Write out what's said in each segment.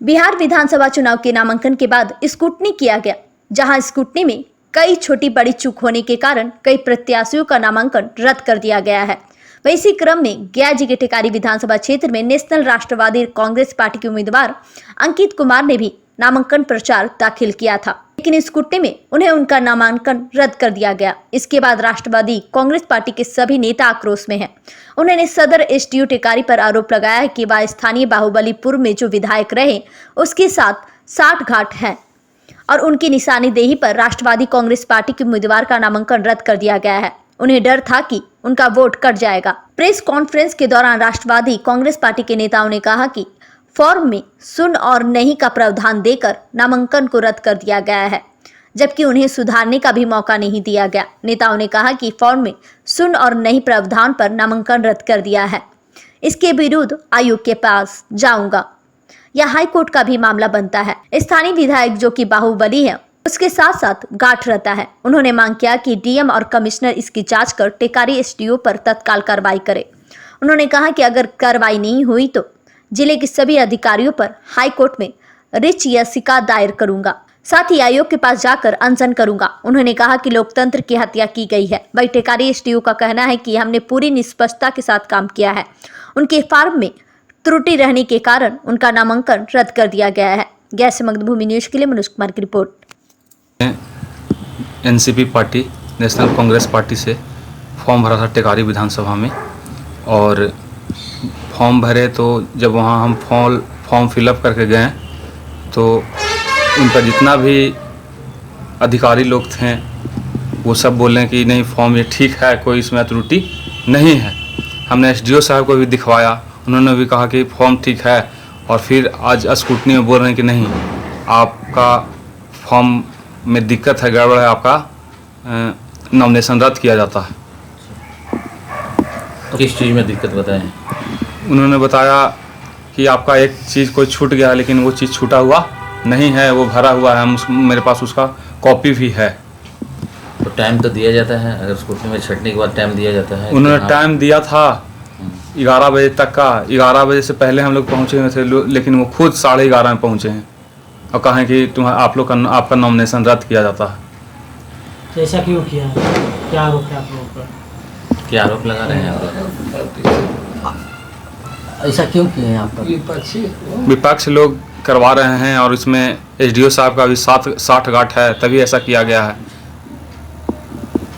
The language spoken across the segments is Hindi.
बिहार विधानसभा चुनाव के नामांकन के बाद स्क्रूटनी किया गया, जहां स्क्रूटनी में कई छोटी बड़ी चूक होने के कारण कई प्रत्याशियों का नामांकन रद्द कर दिया गया है। वहीं इसी क्रम में गया जी के टेकारी विधानसभा क्षेत्र में नेशनल राष्ट्रवादी कांग्रेस पार्टी के उम्मीदवार अंकित कुमार ने भी नामांकन प्रचार दाखिल किया था, लेकिन स्क्रूटनी में उन्हें उनका नामांकन रद्द कर दिया गया। इसके बाद राष्ट्रवादी कांग्रेस पार्टी के सभी नेता आक्रोश में हैं। उन्होंने सदर एसडीओ टेकारी पर आरोप लगाया है कि वह स्थानीय बाहुबलीपुर में जो विधायक रहे उसके साथ साठगांठ है और उनकी निशानदेही पर राष्ट्रवादी कांग्रेस पार्टी के उम्मीदवार का नामांकन रद्द कर दिया गया है। उन्हें डर था कि उनका वोट कट जाएगा। प्रेस कॉन्फ्रेंस के दौरान राष्ट्रवादी कांग्रेस पार्टी के नेताओं ने कहा कि फॉर्म में सुन और नहीं का प्रावधान देकर नामांकन को रद्द कर दिया गया है, जबकि उन्हें सुधारने का भी मौका नहीं दिया गया। नेताओं ने कहा कि फॉर्म में सुन और नहीं प्रावधान पर नामांकन रद्द कर दिया है, इसके विरुद्ध आयोग के पास जाऊंगा। यह हाई कोर्ट का भी मामला बनता है। स्थानीय विधायक जो कि बाहुबली है उसके साथ साथ गांठ रहता है। उन्होंने मांग किया कि डीएम और कमिश्नर इसकी जांच कर टेकारी एसडीओ पर तत्काल कार्रवाई करे। उन्होंने कहा कि अगर कार्रवाई नहीं हुई तो जिले के सभी अधिकारियों पर हाई कोर्ट में रिट याचिका दायर करूंगा, साथ ही आयोग के पास जाकर अनशन करूंगा। उन्होंने कहा कि लोकतंत्र की हत्या की गई है। वही टेकारी एसडीओ का कहना है कि हमने पूरी निष्पक्षता के साथ काम किया है। उनके फॉर्म में त्रुटि रहने के कारण उनका नामांकन रद्द कर दिया गया है। गया से मगधभूमि न्यूज के लिए मनोज कुमार की report. NCP party national Congress party से फॉर्म भरा था टेकारी विधानसभा में, और फॉर्म भरे तो जब वहाँ हम फॉर्म फिलअप करके गए तो उनका जितना भी अधिकारी लोग थे वो सब बोले कि नहीं, फॉर्म ये ठीक है, कोई इसमें त्रुटि नहीं है। हमने एसडीओ साहब को भी दिखवाया, उन्होंने भी कहा कि फॉर्म ठीक है, और फिर आज स्क्रूटनी में बोल रहे हैं कि नहीं, आपका फॉर्म में दिक्कत है, गड़बड़ है, आपका नॉमिनेशन रद्द किया जाता है। किस चीज़ में दिक्कत बताएं? उन्होंने बताया कि आपका एक चीज़ कोई छूट गया, लेकिन वो चीज़ छूटा हुआ नहीं है, वो भरा हुआ है, मेरे पास उसका कॉपी भी है। तो टाइम तो दिया जाता है, अगर स्क्रूटनी में छटने के बाद टाइम दिया जाता है। उन्होंने टाइम दिया था 11 बजे तक का। 11 बजे से पहले हम लोग पहुँचे हुए थे, लेकिन वो खुद 11:30 में पहुँचे हैं और कहें कि आप लोग का आपका नॉमिनेशन रद्द किया जाता है। तो ऐसा क्यों किया? क्या आरोप है आप लोगों पर? क्या आरोप लगा रहे हैं आप? ऐसा क्यों किए हैं आप पर? विपक्ष लोग करवा रहे हैं, और इसमें एसडीओ साहब का भी 60 है, तभी ऐसा किया गया है।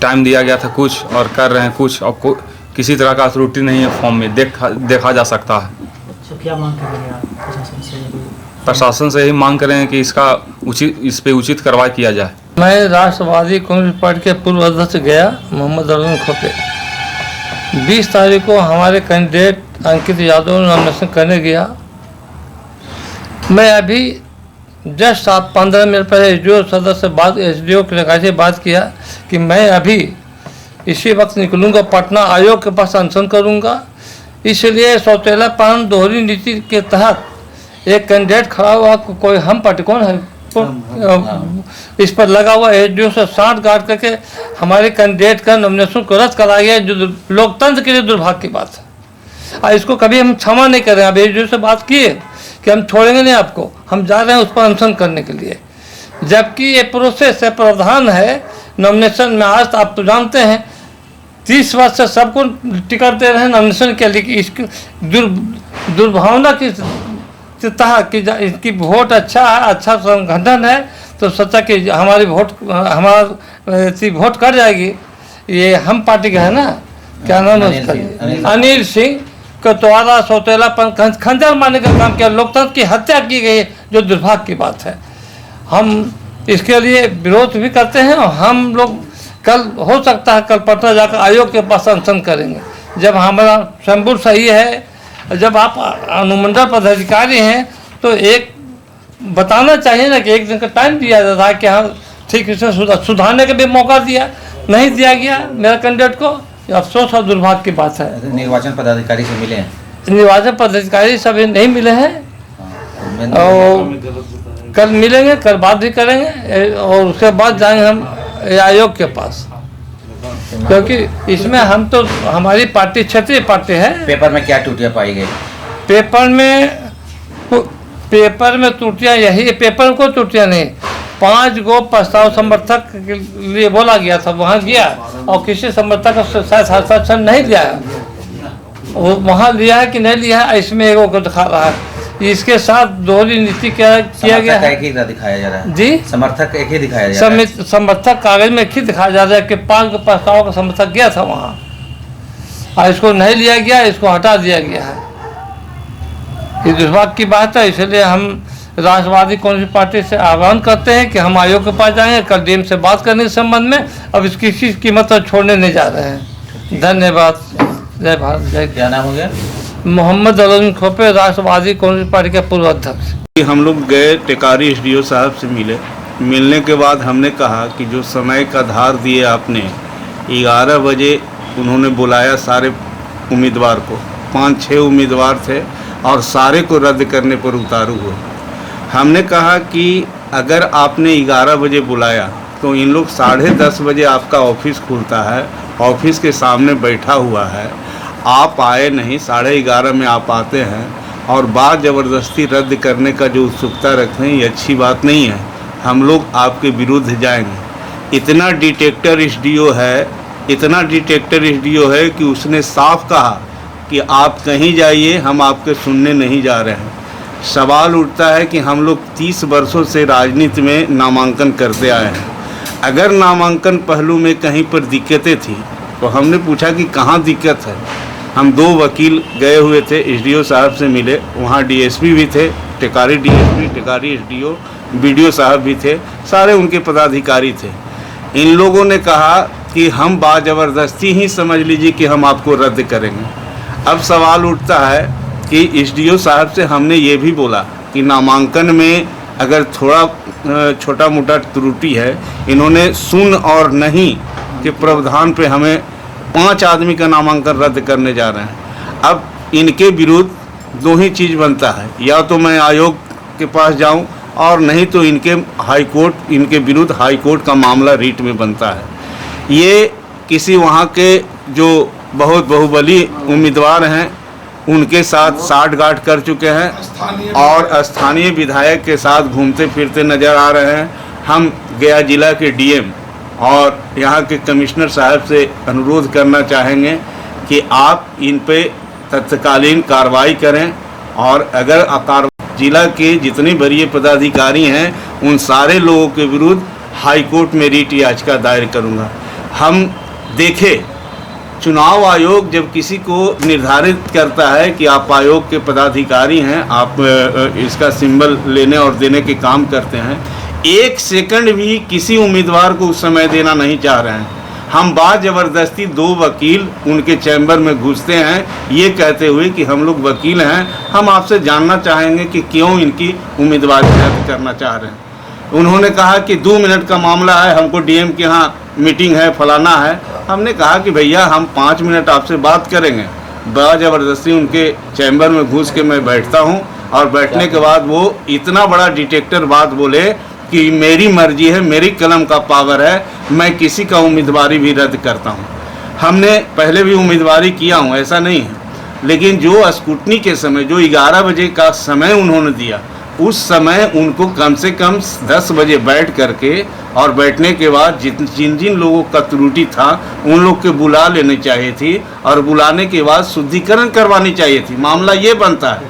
टाइम दिया गया था कुछ और कर रहे हैं कुछ, और किसी तरह का त्रुटि नहीं है फॉर्म में, देखा जा सकता है। अच्छा, क्या मांग करेंगे आप प्रशासन से? प्रशासन से ही मांग करें कि इस पे उचित कार्रवाई किया जाए। मैं राष्ट्रवादी कांग्रेस पार्टी के पूर्व अध्यक्ष गया मोहम्मद अरुण खोपे 20 तारीख को हमारे कैंडिडेट अंकित यादव नॉमिनेशन करने गया। मैं अभी जस्ट 15 मिनट पहले एसडीओ सदस्य से एसडीओ के बात किया कि मैं अभी इसी वक्त निकलूंगा, पटना आयोग के पास अनशन करूंगा। इसलिए सौतेलापन दोहरी नीति के तहत एक कैंडिडेट खड़ा हुआ, कोई हम पार्टी कौन है इस पर लगा हुआ एसडीओ से साठगांठ करके हमारे कैंडिडेट का नॉमिनेशन को रद्द कराया गया, जो लोकतंत्र के लिए दुर्भाग्य की बात है। और इसको कभी हम क्षमा नहीं कर रहे हैं। अब एसडीओ से बात किए कि हम छोड़ेंगे नहीं आपको, हम जा रहे हैं उस पर अनशन करने के लिए, जबकि ये प्रोसेस है, प्रावधान है नॉमिनेशन में। आज आप तो जानते हैं 30 वर्ष से सबको टिकट दे रहे हैं नॉमिनेशन के लिए। इसकी दुर्भावना की तहत कि इनकी वोट अच्छा है, अच्छा संगठन है, तो सोचा कि हमारी वोट कर जाएगी। ये हम पार्टी का है ना, क्या नाम है उसका, अनिल सिंह के द्वारा सौतेलापन खंजर मारने का काम किया, लोकतंत्र की हत्या की गई, जो दुर्भाग्य की बात है। हम इसके लिए विरोध भी करते हैं, और हम लोग कल हो सकता है कल पटना जाकर आयोग के पास अनशन करेंगे। जब हमारा संबुल सही है, जब आप अनुमंडल पदाधिकारी हैं तो एक बताना चाहिए ना कि एक दिन का टाइम दिया जाता है कि हाँ ठीक है, सुधारने का भी मौका दिया, नहीं दिया गया मेरा कैंडिडेट को। अफसोस और दुर्भाग्य की बात है। निर्वाचन पदाधिकारी से मिले हैं? निर्वाचन पदाधिकारी सभी नहीं मिले हैं, और कल मिलेंगे, कल बात भी करेंगे, और उसके बाद जाएंगे हम आयोग के पास, क्योंकि इसमें हम तो हमारी पार्टी क्षेत्रीय पार्टी है। पेपर में क्या त्रुटियां पाई गई? पेपर में पेपर में त्रुटियां यही, पेपर में कोई त्रुटियां नहीं, 5 गो प्रस्ताव समर्थक के लिए बोला गया था, वहाँ गया और किसी समर्थक का शायद हस्ताक्षर नहीं दिया है, वो वहाँ लिया है कि नहीं लिया है इसमें एगो को दिखा रहा है। इसके साथ दोहरी नीति किया गया है। एक ही दिखाया जा रहा है जी, समर्थक एक ही दिखाया जा रहा है। समर्थक कागज में एक ही दिखाया जा रहा है कि 5 गो प्रस्ताव का समर्थक गया था वहाँ और इसको नहीं लिया गया, इसको हटा दिया गया है। ये दुर्भाग्य की बात है, इसलिए हम राष्ट्रवादी कांग्रेस पार्टी से आह्वान करते हैं कि हम आयोग के पास जाएंगे, कल डीएम से बात करने के संबंध में, अब इसकी किसी कीमत पर छोड़ने नहीं जा रहे हैं। धन्यवाद। जय भारत, जय। क्या नाम हो गया? मोहम्मद अरुण खोपे, राष्ट्रवादी कांग्रेस पार्टी के पूर्व अध्यक्ष। हम लोग गए टेकारी एसडीओ साहब से मिलने के बाद हमने कहा कि जो समय का धार दिए आपने, 11 बजे उन्होंने बुलाया सारे उम्मीदवार को, 5-6 उम्मीदवार थे और सारे को रद्द करने पर उतारू हुए। हमने कहा कि अगर आपने 11 बजे बुलाया तो इन लोग 10:30 बजे आपका ऑफिस खुलता है, ऑफिस के सामने बैठा हुआ है, आप आए नहीं, 11:30 में आप आते हैं और बात ज़बरदस्ती रद्द करने का जो उत्सुकता रखते हैं ये अच्छी बात नहीं है। हम लोग आपके विरुद्ध जाएंगे। इतना डिटेक्टर एसडीओ है कि उसने साफ कहा कि आप कहीं जाइए, हम आपके सुनने नहीं जा रहे हैं। सवाल उठता है कि हम लोग 30 वर्षों से राजनीति में नामांकन करते आए हैं। अगर नामांकन पहलू में कहीं पर दिक्कतें थी तो हमने पूछा कि कहाँ दिक्कत है। हम 2 वकील गए हुए थे, एसडीओ साहब से मिले, वहाँ डीएसपी भी थे, Tekari DSP, Tekari SDO, BDO साहब भी थे, सारे उनके पदाधिकारी थे। इन लोगों ने कहा कि हम बाज़बरदस्ती ही समझ लीजिए कि हम आपको रद्द करेंगे। अब सवाल उठता है कि एसडीओ साहब से हमने ये भी बोला कि नामांकन में अगर थोड़ा छोटा मोटा त्रुटि है, इन्होंने सुन और नहीं के प्रावधान पे हमें 5 आदमी का नामांकन रद्द करने जा रहे हैं। अब इनके विरुद्ध 2 ही चीज़ बनता है, या तो मैं आयोग के पास जाऊं और नहीं तो इनके विरुद्ध हाई कोर्ट का मामला रीट में बनता है। ये किसी वहाँ के जो बहुत बाहुबली उम्मीदवार हैं उनके साथ साठगांठ कर चुके हैं और स्थानीय विधायक के साथ घूमते फिरते नज़र आ रहे हैं। हम गया जिला के डीएम और यहाँ के कमिश्नर साहब से अनुरोध करना चाहेंगे कि आप इन पे तत्कालीन कार्रवाई करें और अगर जिला के जितने वरीय पदाधिकारी हैं उन सारे लोगों के विरुद्ध हाई कोर्ट में रीट याचिका दायर करूँगा। हम देखें, चुनाव आयोग जब किसी को निर्धारित करता है कि आप आयोग के पदाधिकारी हैं, आप इसका सिंबल लेने और देने के काम करते हैं, 1 सेकंड भी किसी उम्मीदवार को उस समय देना नहीं चाह रहे हैं। हम ज़बरदस्ती 2 वकील उनके चैम्बर में घुसते हैं ये कहते हुए कि हम लोग वकील हैं, हम आपसे जानना चाहेंगे कि क्यों इनकी उम्मीदवारी रद्द करना चाह रहे हैं। उन्होंने कहा कि 2 मिनट का मामला है, हमको डीएम के यहाँ मीटिंग है, फलाना है। हमने कहा कि भैया हम 5 मिनट आपसे बात करेंगे। ज़बरदस्ती उनके चैम्बर में घुस के मैं बैठता हूँ और बैठने के बाद वो इतना बड़ा डिटेक्टर बात बोले कि मेरी मर्जी है, मेरी कलम का पावर है, मैं किसी का उम्मीदवारी भी रद्द करता हूँ। हमने पहले भी उम्मीदवारी किया हूँ, ऐसा नहीं है, लेकिन जो स्कूटनी के समय जो 11 बजे का समय उन्होंने दिया, उस समय उनको कम से कम 10 बजे बैठ करके और बैठने के बाद जिन लोगों का त्रुटि था उन लोग के बुला लेनी चाहिए थी और बुलाने के बाद शुद्धिकरण करवानी चाहिए थी। मामला ये बनता है,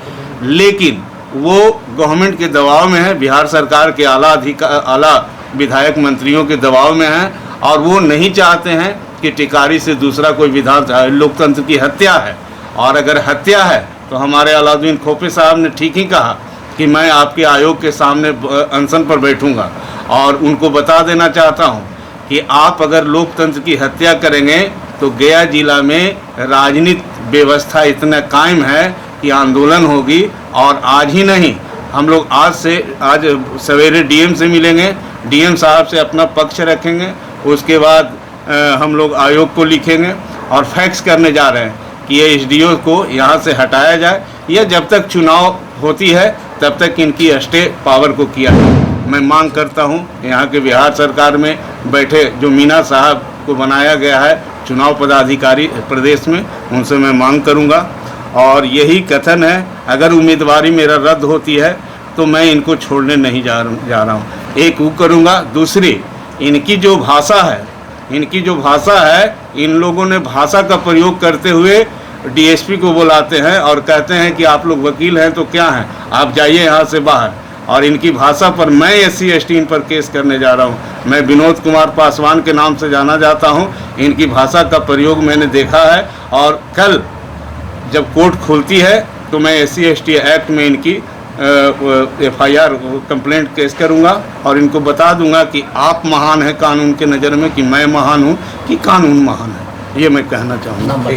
लेकिन वो गवर्नमेंट के दबाव में है, बिहार सरकार के आला विधायक मंत्रियों के दबाव में है और वो नहीं चाहते हैं कि टिकारी से दूसरा कोई विधान। लोकतंत्र की हत्या है और अगर हत्या है तो हमारे अलाउद्दीन खोपे साहब ने ठीक ही कहा कि मैं आपके आयोग के सामने अनशन पर बैठूंगा और उनको बता देना चाहता हूं कि आप अगर लोकतंत्र की हत्या करेंगे तो गया जिला में राजनीतिक व्यवस्था इतना कायम है कि आंदोलन होगी। और आज ही नहीं, हम लोग आज सवेरे डीएम से मिलेंगे, डीएम साहब से अपना पक्ष रखेंगे, उसके बाद हम लोग आयोग को लिखेंगे और फैक्स करने जा रहे हैं कि ये एसडीओ को यहाँ से हटाया जाए या जब तक चुनाव होती है तब तक इनकी स्टे पावर को किया जाए। मैं मांग करता हूँ यहाँ के बिहार सरकार में बैठे जो मीना साहब को बनाया गया है चुनाव पदाधिकारी प्रदेश में, उनसे मैं मांग करूँगा और यही कथन है, अगर उम्मीदवारी मेरा रद्द होती है तो मैं इनको छोड़ने नहीं जा रहा हूँ। एक वो करूँगा। दूसरी, इनकी जो भाषा है, इन लोगों ने भाषा का प्रयोग करते हुए डीएसपी को बुलाते हैं और कहते हैं कि आप लोग वकील हैं तो क्या हैं, आप जाइए यहाँ से बाहर। और इनकी भाषा पर मैं SC/ST इन पर केस करने जा रहा हूँ। मैं विनोद कुमार पासवान के नाम से जाना जाता हूँ। इनकी भाषा का प्रयोग मैंने देखा है और कल जब कोर्ट खुलती है तो मैं SC/ST एक्ट में इनकी FIR कंप्लेंट केस करूंगा और इनको बता दूंगा कि आप महान हैं कानून के नज़र में, कि मैं महान हूं कि कानून महान है। ये मैं कहना चाहूँगा।